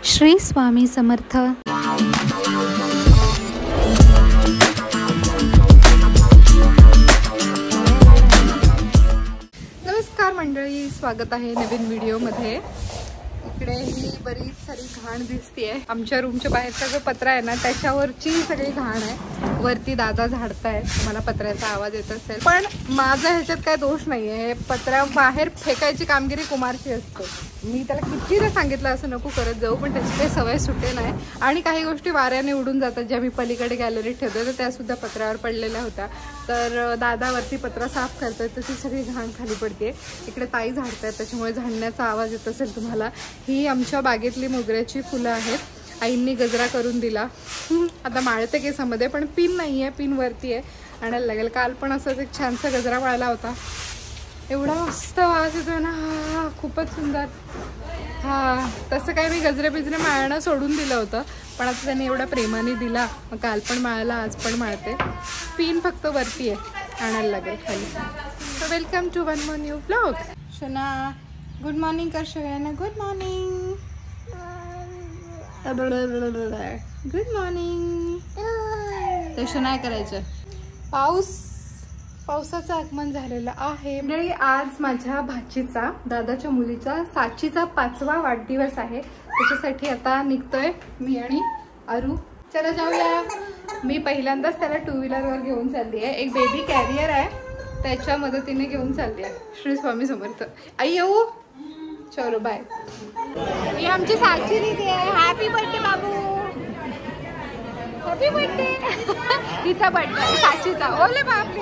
श्री स्वामी समर्थ। नमस्कार मंडळी, स्वागत आहे नवीन व्हिडिओमध्ये। इकडे ही बरीच सारी घाण दिसतेय। आमच्या रूमच्या बाहेरचा जो पत्रा आहे ना त्याच्यावरची सगळी घाण आहे। वरती दादा झाडतायत, मला पत्र्याचा आवाज येत असेल, पण माझा ह्याच्यात काय दोष नाहीये। पत्रा बाहेर फेकायची कामगिरी कुमारची असते। मी त्याला कितीदा सांगितलं असं नको करत जाऊ, पण त्याची काही सवय सुटे नाही। आणि काही गोष्टी वाऱ्याने उडून जातात, ज्या मी पलीकडे गॅलरीत ठेवते तर त्या सुद्धा पत्र्यावर पडलेल्या होत्या। तर दादा वरती पत्रा साफ करतोय तर ती सगळी घाण खाली पडते। इकडे ताई झाडतायत, त्याच्यामुळे झाडण्याचा आवाज येत असेल तुम्हाला। ही आमच्या बागेतली मोगऱ्याची फुलं आहेत। आईंनी गजरा करून दिला। आता माळते केसामध्ये, पण पिन नाही आहे, पिन वरती आहे, आणायला लागेल। काल पण असंच एक छानसा गजरा वाळला होता, एवढा मस्त वास येतो ना, खूपच सुंदर। हा, तसं काय मी गजरे बिजरे माळणं सोडून दिलं होतं, पण आता त्यांनी एवढा प्रेमाने दिला, मग काल पण माळला, आज पण माळते। पिन फक्त वरती आहे, आणायला लागेल खाली। So welcome to one more new vlog. शोना गुड मॉर्निंग कर सगळ्यांना, गुड मॉर्निंग, गुड मॉर्निंग। तसं नाही करायचं। पावसाचं आगमन झालेलं आहे। म्हणजे आज माझ्या भाचीचा, दादाच्या मुलीचा साचीचा 5वा वाढदिवस आहे। त्याच्यासाठी आता निघतोय मी आणि अरू। चला जाऊया। मी पहिल्यांदाच त्याला 2 व्हीलरवर घेऊन चालली आहे। एक बेबी कॅरियर आहे, त्याच्या मदतीने घेऊन चालली आहे। श्री स्वामी समर्थ। आई येऊ, चलो बाय। ही आमची साची दीदी आहे। हॅपी बर्थडे बाबू, हॅपी बर्थडे। हिचा बर्थडे आहे साचीचा। ओले बापरे,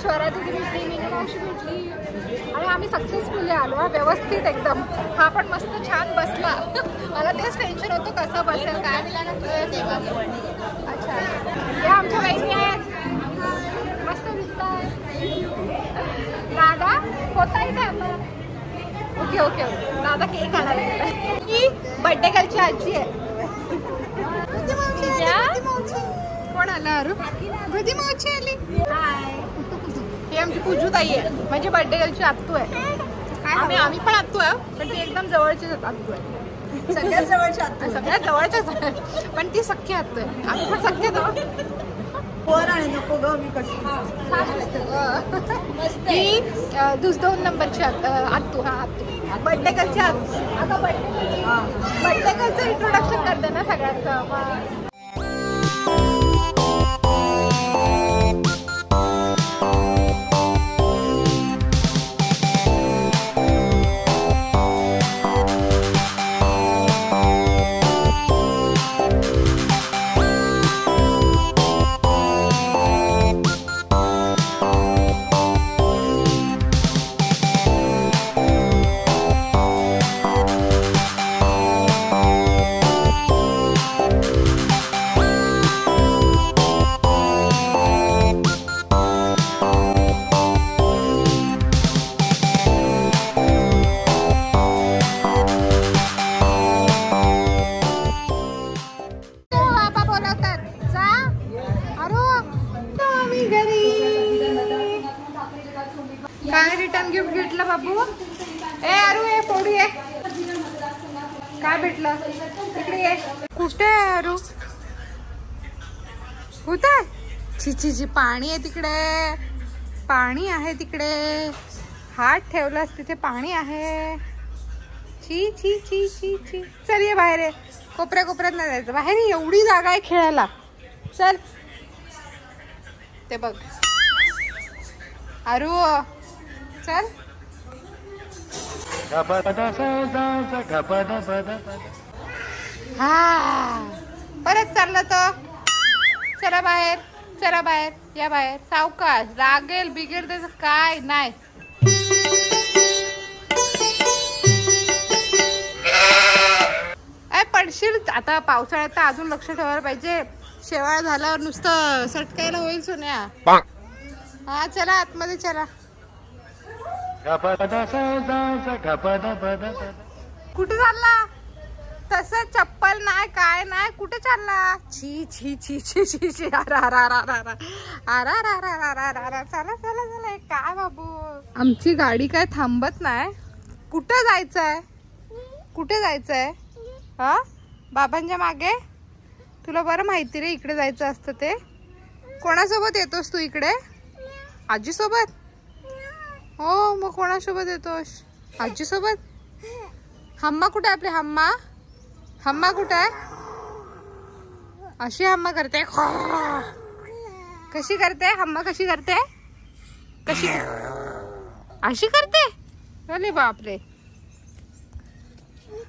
स्वरा दीदी भेटली, मीनू मावशी भेटली आणि आम्ही सक्सेसफुली आलो, व्यवस्थित एकदम। हा पण मस्त छान बसला। मला तेच टेन्शन होतं कसं बसेल काय। अच्छा, या आमच्या वहिनी आहेत, मस्त दिसतात। दादा होता इथे आता। ओके ओके, दादा केक आणायला गेला। ही बर्थडे गर्लची आजी आहे। कोण आला अरू? भजी मावशी आली। हाय, ही आमची पूजू ताई आहे, म्हणजे बर्थडे गर्लची आत्तू आहे। आम्ही पण आत्तू आहे, पण ती एकदम जवळचीच आत्तू आहे। सगळ्यात जवळची आत्तू, सगळ्यात जवळच्याच, पण ती सख्खी आत्तू आहे। आम्ही पण सख्खे आहोत। नको ग, मी कशी ही 2 नंबरची आत्तू। हा आत्तू बर्थडे गर्लची आत्तू। आता बर्थडे गर्लचं इंट्रोडक्शन करते ना सगळ्यांचं। काय रिटर्न गिफ्ट घेतलं बाबू? ए अरू, ए फोडी आहे, काय भेटलं? इकडे ये। कुठे आहे अरू? कुठे? छी, पाणी आहे तिकडे, पाणी आहे तिकडे। हात ठेवलास तिथे पाणी आहे। छी छी छी छी छी। चल ये बाहेर, आहे कोपऱ्यात नाही जायचं, बाहेर एवढी जागा आहे खेळायला। चल, ते बघ अरू, चल। हा, परत चाललं तर। चला बाहेर, चला बाहेर, या बाहेर, सावकाश, लागेल बिगेल त्याचं काय नाही। पडशील आता, पावसाळ्यात तर अजून लक्ष ठेवायला पाहिजे। शेवाळ झाल्यावर नुसतं सटकायला होईल सोन्या। हा चला आतमध्ये चला। कुठे चालला? तसं चप्पल नाही काय नाही, कुठे चालला? छी छी छी छी छी छी। चला चला, काय बाबू, आमची गाडी काय थांबत नाही। कुठं जायचंय? कुठे जायचंय? हा, बाबांच्या मागे? तुला बरं माहिती रे इकडे जायचं असतं ते. कोणासोबत येतोस तू इकडे? आजी सोबत? हो, मग कोणासोबत येतोस? आजी सोबत? हम्मा कुठे आपली? हम्मा हम्मा कुठे आहे? अशी हम्मा करते? कशी करते हम्मा? कशी करते? कशी अशी करते? अरे बापरे.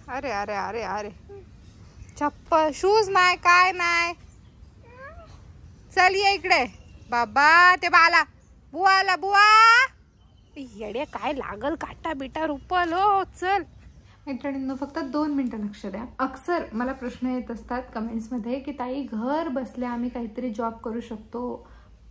अरे अरे अरे अरे, चप्पल शूज नाही काय नाही. चल ये इकडे. बाबा ते बाला बुवा आला. बुवा येडे काय लागल काटा बिटा रुपल. हो चल मैत्रिणींनो, फक्त 2 मिनिटं लक्ष द्या. अक्सर मला प्रश्न येत असतात कमेंट्स मध्ये की ताई घर बसल्या आम्ही काहीतरी जॉब करू शकतो,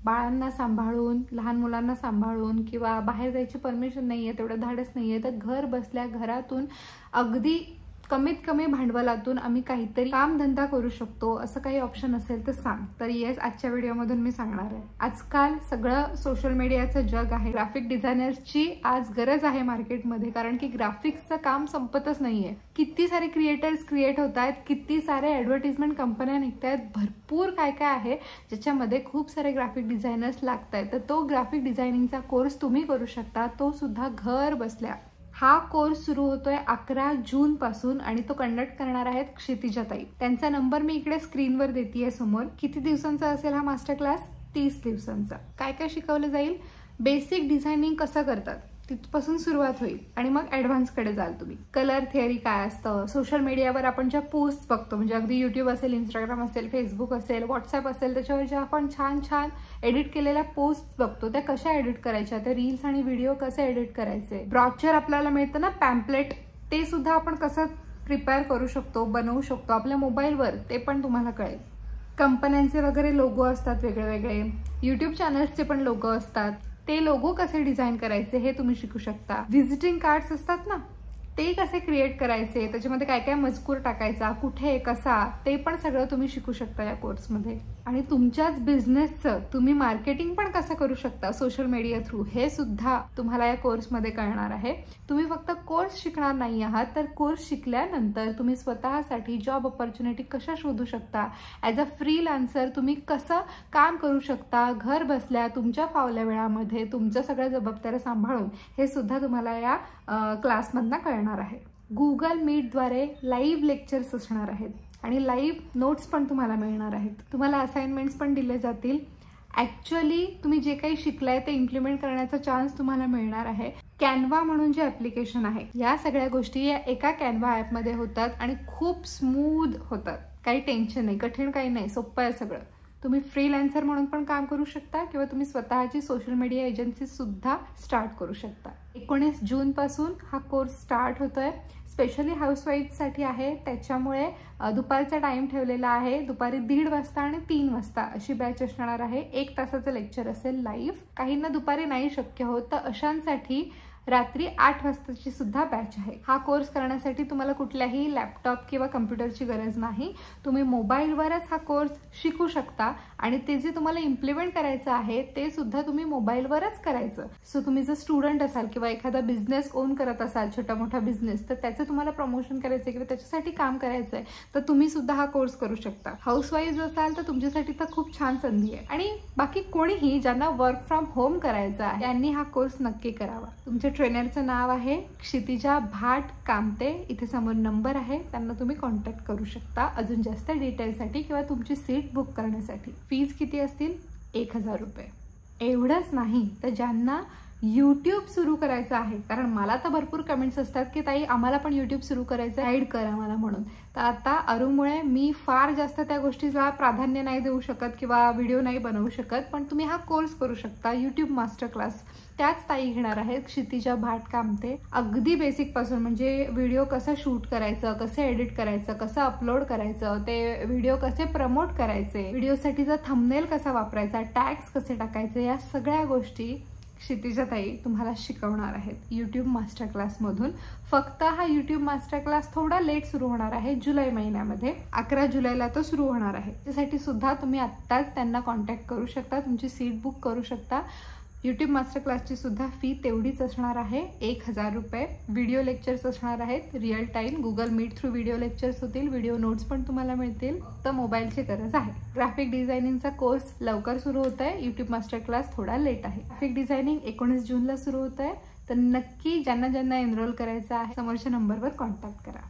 बाळांना सांभाळून, लहान मुलांना सांभाळून, किंवा बाहेर जायची परमिशन नाहीये, तेवढं धाडस नाहीये, तर घर बसल्या घरातून अगदी कमीत कमी भांडवलातून आम्ही काहीतरी काम धंदा करू शकतो, असं काही ऑप्शन असेल तर सांग. तर येस, आजच्या व्हिडिओमधून मी सांगणार आहे. आजकाल सगळं सोशल मीडियाचं जग आहे. ग्राफिक डिझायनर्सची आज गरज आहे मार्केटमध्ये, कारण की ग्राफिक्सचं काम संपतच नाहीये. किती सारे क्रिएटर्स क्रिएट होत आहेत, किती सारे ऍडव्हर्टिजमेंट कंपन्या निघत आहेत, भरपूर काय काय आहे ज्याच्यामध्ये खूप सारे ग्राफिक डिझायनर्स लागत आहेत. तर तो ग्राफिक डिझायनिंगचा कोर्स तुम्ही करू शकता, तो सुद्धा घर बसल्या. हा कोर्स सुरू होतोय 11 जून पासून आणि तो कंडक्ट करणार आहेत क्षितिजा ताई. त्यांचा नंबर मी इकडे स्क्रीनवर देतेय समोर. किती दिवसांचा असेल हा मास्टर क्लास? 30 दिवसांचा. काय काय शिकवलं जाईल? बेसिक डिझायनिंग कसं करतात तिथपासून सुरुवात होईल आणि मग ऍडव्हान्स कडे जाल तुम्ही. कलर थिअरी काय असतं, सोशल मीडियावर आपण ज्या पोस्ट बघतो, म्हणजे अगदी युट्यूब असेल, इंस्टाग्राम असेल, फेसबुक असेल, व्हॉट्सअप असेल, त्याच्यावर ज्या आपण छान छान एडिट केलेल्या पोस्ट बघतो, त्या कशा एडिट करायच्या, त्या रील्स आणि व्हिडिओ कसे एडिट करायचे, ब्रॉचर आपल्याला मिळतं ना पॅम्पलेट, ते सुद्धा आपण कसं प्रिपेअर करू शकतो, बनवू शकतो आपल्या मोबाईलवर, ते पण तुम्हाला कळेल. कंपन्यांचे वगैरे लोगो असतात वेगळे वेगळे, युट्यूब चॅनल्सचे पण लोगो असतात, ते लोगो कसे डिझाईन करायचे हे तुम्ही शिकू शकता. व्हिजिटिंग कार्ड्स असतात ना, ते कसे क्रिएट करायचे, त्याच्यामध्ये काय काय मजकूर टाकायचा, कुठे कसा, ते पण सगळं तुम्ही शिकू शकता या कोर्समध्ये. आणि तुमच्याच बिझनेसचं तुम्ही मार्केटिंग पण कसं करू शकता सोशल मीडिया थ्रू, हे सुद्धा तुम्हाला या कोर्समध्ये कळणार आहे. तुम्ही फक्त कोर्स शिकणार नाही आहात, तर कोर्स शिकल्यानंतर तुम्ही स्वतःसाठी जॉब ऑपॉर्च्युनिटी कशा शोधू शकता, ॲज अ फ्रीलान्सर तुम्ही कसं काम करू शकता घर बसल्या तुमच्या फावल्या वेळामध्ये, तुमच्या सगळ्या जबाबदाऱ्या सांभाळून, हे सुद्धा तुम्हाला या क्लासमधनं कळणार आहे. गुगल मीटद्वारे लाईव्ह लेक्चर्स असणार आहेत आणि लाईव्ह नोट्स पण तुम्हाला मिळणार आहेत. तुम्हाला असाइनमेंट्स पण दिले जातील. ॲक्च्युअली तुम्ही जे काही शिकलाय ते इम्प्लिमेंट करण्याचा चान्स तुम्हाला मिळणार आहे. कॅनव्हा म्हणून जे ॲप्लिकेशन आहे, या सगळ्या गोष्टी या एका कॅनव्हा ॲपमध्ये होतात आणि खूप स्मूथ होतात. काही टेन्शन नाही, कठीण काही नाही, सोपं आहे सगळं. तुम्ही फ्रीलान्सर म्हणून पण काम करू शकता किंवा तुम्ही स्वतःची सोशल मीडिया एजन्सी सुद्धा स्टार्ट करू शकता. 19 जून पासून हा कोर्स स्टार्ट होतोय. स्पेशली हाऊसवाईफसाठी आहे, त्याच्यामुळे दुपारचा टाइम ठेवलेला आहे. दुपारी 1:30 वाजता आणि 3 वाजता अशी बॅच असणार आहे. 1 तासाचं लेक्चर असेल लाईव्ह. काहींना दुपारी नाही शक्य होत, तर अशांसाठी रात्री 8 वाजताची सुद्धा बॅच आहे. हा कोर्स करण्यासाठी तुम्हाला कुठल्याही लॅपटॉप किंवा कम्प्युटरची गरज नाही. तुम्ही मोबाईलवरच हा कोर्स शिकू शकता आणि ते जे तुम्हाला इम्प्लिमेंट करायचं आहे ते सुद्धा तुम्ही मोबाईलवरच करायचं. सो तुम्ही जर स्टुडंट असाल किंवा एखादा बिझनेस ओन करत असाल, छोटा मोठा बिझनेस, तर त्याचं तुम्हाला प्रमोशन करायचं किंवा त्याच्यासाठी काम करायचं आहे, तर तुम्ही सुद्धा हा कोर्स करू शकता. हाऊसवाईफ असाल तर तुमच्यासाठी तर खूप छान संधी आहे. आणि बाकी कोणीही ज्यांना वर्क फ्रॉम होम करायचं आहे त्यांनी हा कोर्स नक्की करावा. तुमच्या ट्रेनरचं नाव आहे क्षितिजा भाट कामते. इथे समोर नंबर आहे, त्यांना तुम्ही कॉन्टॅक्ट करू शकता अजून जास्त डिटेलसाठी किंवा तुमची सीट बुक करण्यासाठी. फीज किती असतील? 1000 रुपये. एवढंच नाही तर ज्यांना यूट्यूब सुरू करायचं आहे, कारण मला तर भरपूर कमेंट्स असतात की ताई आम्हाला पण यूट्यूब सुरू करायचं, गाईड करा मला म्हणून. तर आता अरुमुळे मी फार जास्त त्या गोष्टीला प्राधान्य नाही देऊ शकत किंवा व्हिडिओ नाही बनवू शकत, पण तुम्ही हा कोर्स करू शकता. यूट्यूब मास्टर क्लास त्याच ताई घेणार आहेत, क्षितिजा भाट कामते. अगदी बेसिक पासून, म्हणजे व्हिडिओ कसं शूट करायचं, कसं एडिट करायचं, कसं अपलोड करायचं, ते व्हिडिओ कसे प्रमोट करायचे, व्हिडिओसाठीचा थंबनेल कसा वापरायचा, टॅग्स कसे टाकायचे, या सगळ्या गोष्टी क्षितिजा ताई तुम्हाला शिकवणार आहेत यूट्यूब मास्टर क्लास मधून. फक्त हा यूट्यूब मास्टर क्लास थोडा लेट सुरू होणार आहे, जुलै महिन्यामध्ये. 11 जुलैला तो सुरू होणार आहे. त्यासाठी सुद्धा तुम्ही आत्ताच त्यांना कॉन्टॅक्ट करू शकता, तुमची सीट बुक करू शकता. यूट्यूब मास्टर क्लासची सुद्धा फी तेवढीच असणार आहे, 1000 रुपये. व्हिडिओ लेक्चर्स असणार आहेत, real time Google Meet through video lectures होतील. व्हिडिओ नोट्स पण तुम्हाला मिळतील. तर मोबाईलची गरज आहे. ग्राफिक डिझायनिंगचा कोर्स लवकर सुरू होत आहे, यूट्यूब मास्टर क्लास थोडा लेट आहे. ग्राफिक डिझायनिंग 19 जूनला सुरू होत आहे. तर नक्की ज्यांना एनरोल करायचं आहे समोरच्या नंबरवर कॉन्टॅक्ट करा.